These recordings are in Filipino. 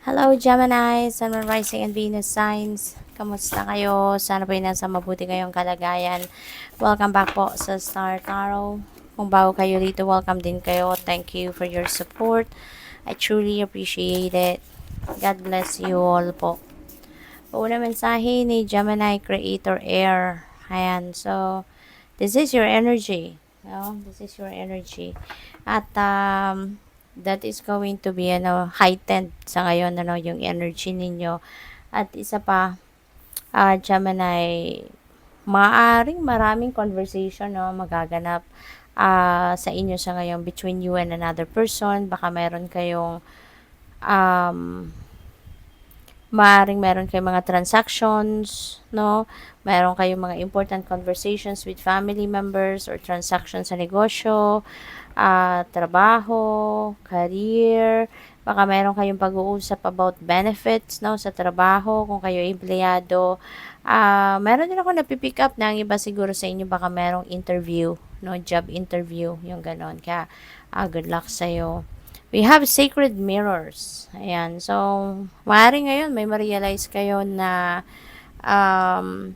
Hello, Gemini, Sun, Moon, Rising, and Venus signs. Kamusta kayo? Sana po nasa mabuti kayong kalagayan. Welcome back po sa Star Tarot. Kung bago kayo dito, welcome din kayo. Thank you for your support. I truly appreciate it. God bless you all po. Una mensahe ni Gemini Creator Air. Ayan, so, this is your energy. No? This is your energy. At, that is going to be heightened sa ngayon yung energy ninyo. At isa pa, Gemini, maaring maraming conversation magaganap sa inyo sa ngayon between you and another person. Baka meron kayong um, maaring meron kayong mga transactions, no? Meron kayong mga important conversations with family members or transactions sa negosyo, trabaho, career. Baka meron kayong pag-uusap about benefits, no, sa trabaho, kung kayo empleyado. Meron din ako napipick up na ang iba siguro sa inyo, baka merong interview, no, job interview, yung ganon. Kaya, good luck sa'yo. We have sacred mirrors. Ayan. So, maaari ngayon may ma-realize kayo na um,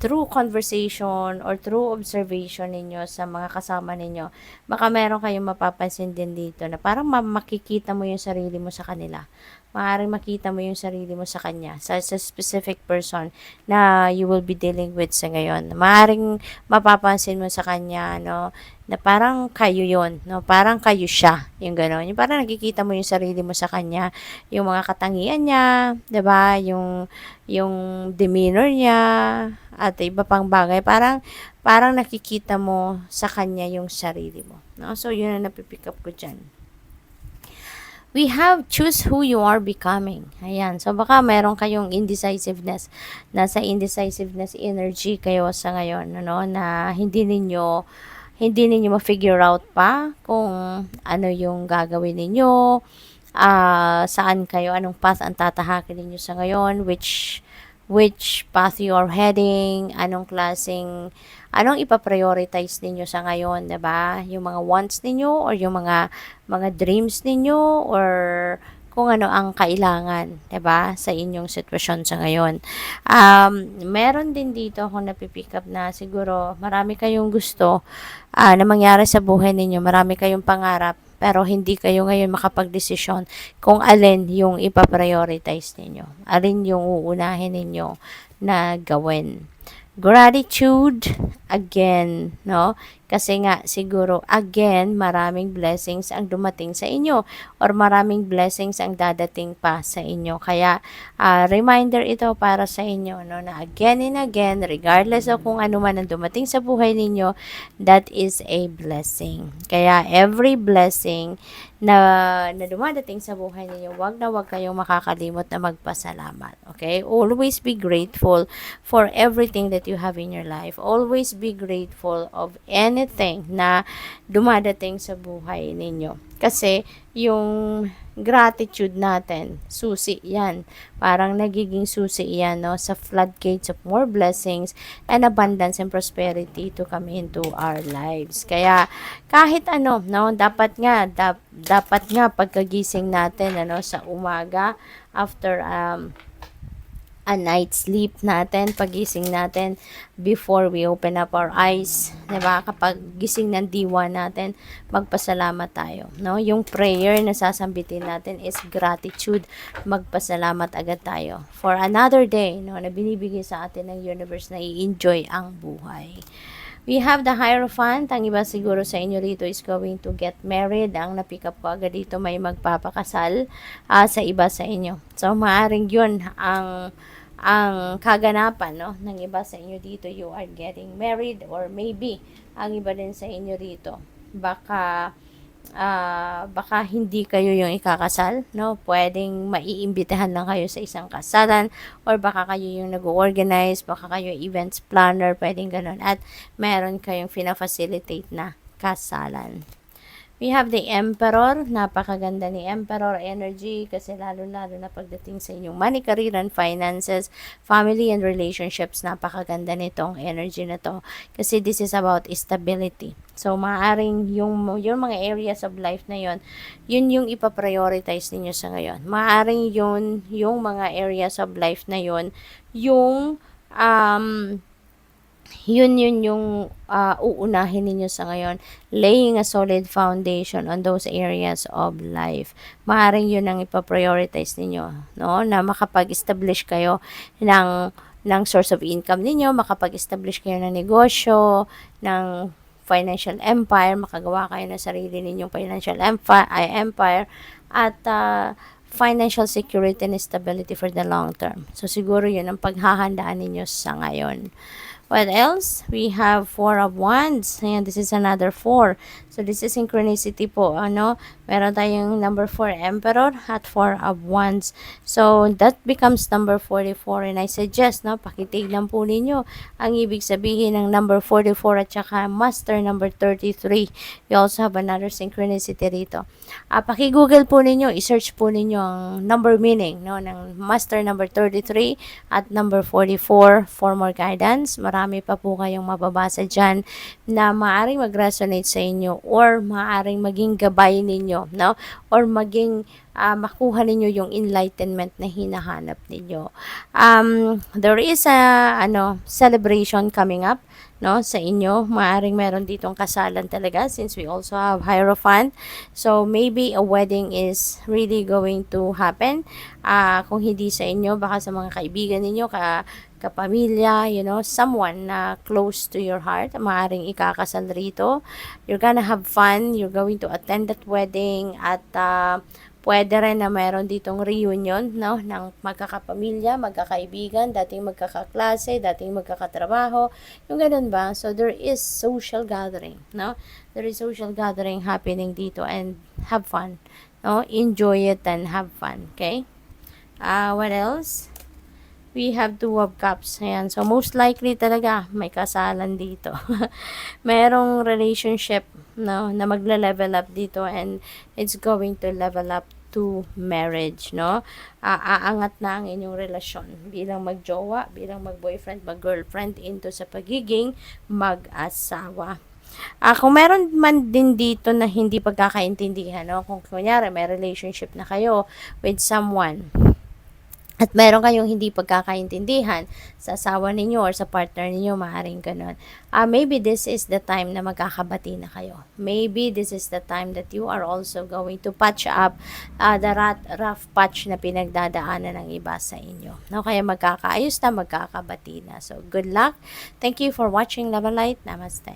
through conversation or through observation ninyo sa mga kasama ninyo, baka meron kayong mapapansin din dito na parang makikita mo yung sarili mo sa kanila. Maaaring makita mo yung sarili mo sa kanya, sa specific person na you will be dealing with sa ngayon. Maaaring mapapansin mo sa kanya, no, na parang kayo yon, no, parang kayo siya, yung gano'n. Yung parang nakikita mo yung sarili mo sa kanya, yung mga katangian niya, 'di ba? Yung demeanor niya at iba pang bagay, parang nakikita mo sa kanya yung sarili mo, no? So yun ang napipick up ko diyan. We have choose who you are becoming. Ayan. So, baka meron kayong indecisiveness. Nasa indecisiveness energy kayo sa ngayon, ano, na hindi ninyo ma-figure out pa kung ano yung gagawin ninyo, saan kayo, anong path ang tatahakin ninyo sa ngayon, which path you are heading, anong ipa-prioritize ninyo sa ngayon, 'di ba? Yung mga wants ninyo or yung mga dreams ninyo or kung ano ang kailangan, 'di ba, sa inyong sitwasyon sa ngayon. Meron din dito akong napipick up na siguro marami kayong gusto na mangyari sa buhay ninyo, marami kayong pangarap, pero hindi kayo ngayon makapagdesisyon kung alin yung ipa-prioritize ninyo, alin yung uunahin ninyo na gawin. Gratitude, again, no? Kasi nga, siguro, again, maraming blessings ang dumating sa inyo or maraming blessings ang dadating pa sa inyo. Kaya, reminder ito para sa inyo, no? Na again and again, regardless of kung ano man ang dumating sa buhay ninyo, that is a blessing. Kaya, every blessing na dumadating sa buhay ninyo, wag na wag kayong makakalimot na magpasalamat. Okay? Always be grateful for everything that you have in your life. Always be grateful of anything na dumadating sa buhay ninyo. Kasi yung gratitude natin, susi yan. Parang nagiging susi yan, no, sa floodgates of more blessings and abundance and prosperity to come into our lives. Kaya kahit ano, no, dapat nga pagkagising natin sa umaga after a night's sleep natin, pagising natin, before we open up our eyes, 'di ba? Kapag gising ng diwa natin, magpasalamat tayo, no? Yung prayer na sasambitin natin is gratitude. Magpasalamat agad tayo for another day, no, na binibigay sa atin ng universe na i-enjoy ang buhay. We have the Hierophant. Ang iba siguro sa inyo rito is going to get married. Ang na-pick up ko agad dito, may magpapakasal sa iba sa inyo. So, maaring yun ang kaganapan, no, ng iba sa inyo dito. You are getting married, or maybe ang iba din sa inyo rito, baka hindi kayo yung ikakasal, no? Pwedeng maiimbitahan lang kayo sa isang kasalan, or baka kayo yung nag-organize, baka kayo events planner, pwedeng ganun. At meron kayong fina-facilitate na kasalan. We have the Emperor. Napakaganda ni Emperor energy kasi lalo-lalo na pagdating sa inyong money, career, and finances, family, and relationships. Napakaganda nitong energy na to kasi this is about stability. So, maaaring yung mga areas of life na yun yung ipaprioritize ninyo sa ngayon. Maaaring yung mga areas of life na yung yun yung uunahin ninyo sa ngayon, laying a solid foundation on those areas of life. Maaaring yun ang ipaprioritize ninyo, no? Na makapag-establish kayo ng source of income ninyo, makapag-establish kayo ng negosyo, ng financial empire, makagawa kayo ng sarili ninyong financial empire, at financial security and stability for the long term. So, siguro yun ang paghahandaan ninyo sa ngayon. What else? We have Four of Wands. Ayan, this is another 4. So, this is synchronicity po. Meron tayong number 4, Emperor, at 4 of Wands. So, that becomes number 44. And I suggest, pakitignan po ninyo ang ibig sabihin ng number 44 at saka Master number 33. We also have another synchronicity rito. Paki-google po ninyo, i-search po ninyo ang number meaning, ng Master number 33 at number 44 for more guidance. Marami pa po kayong mababasa dyan na maaaring mag-resonate sa inyo or maaaring maging gabay ninyo, or maging makuha ninyo yung enlightenment na hinahanap ninyo. There is a celebration coming up, sa inyo. Maaaring meron ditong kasalan talaga since we also have Hierophant. So, maybe a wedding is really going to happen. Kung hindi sa inyo, baka sa mga kaibigan ninyo, kapamilya, someone na close to your heart, maaaring ikakasal rito. You're gonna have fun, you're going to attend that wedding, at pwede rin na meron ditong reunion, ng magkakapamilya, magkakaibigan, dating magkakaklase, dating magkakatrabaho, yung ganun ba? So, there is social gathering, There is social gathering happening dito, and have fun, Enjoy it and have fun, okay? What else? We have 2 of Cups. Ayan. So, most likely talaga may kasalan dito. Merong relationship, na magla-level up dito, and it's going to level up to marriage, aangat na ang inyong relasyon bilang magjowa, bilang mag-boyfriend, mag-girlfriend, into sa pagiging mag-asawa. Kung meron man din dito na hindi pagkakaintindihan, kung kunyari may relationship na kayo with someone, at meron kayong hindi pagkakaintindihan sa asawa ninyo or sa partner ninyo, maaaring ganun. Maybe this is the time na magkakabati na kayo. Maybe this is the time that you are also going to patch up the rough patch na pinagdadaanan ng iba sa inyo. Kaya magkakaayos na, magkakabati na. So, good luck. Thank you for watching Love and Light. Namaste.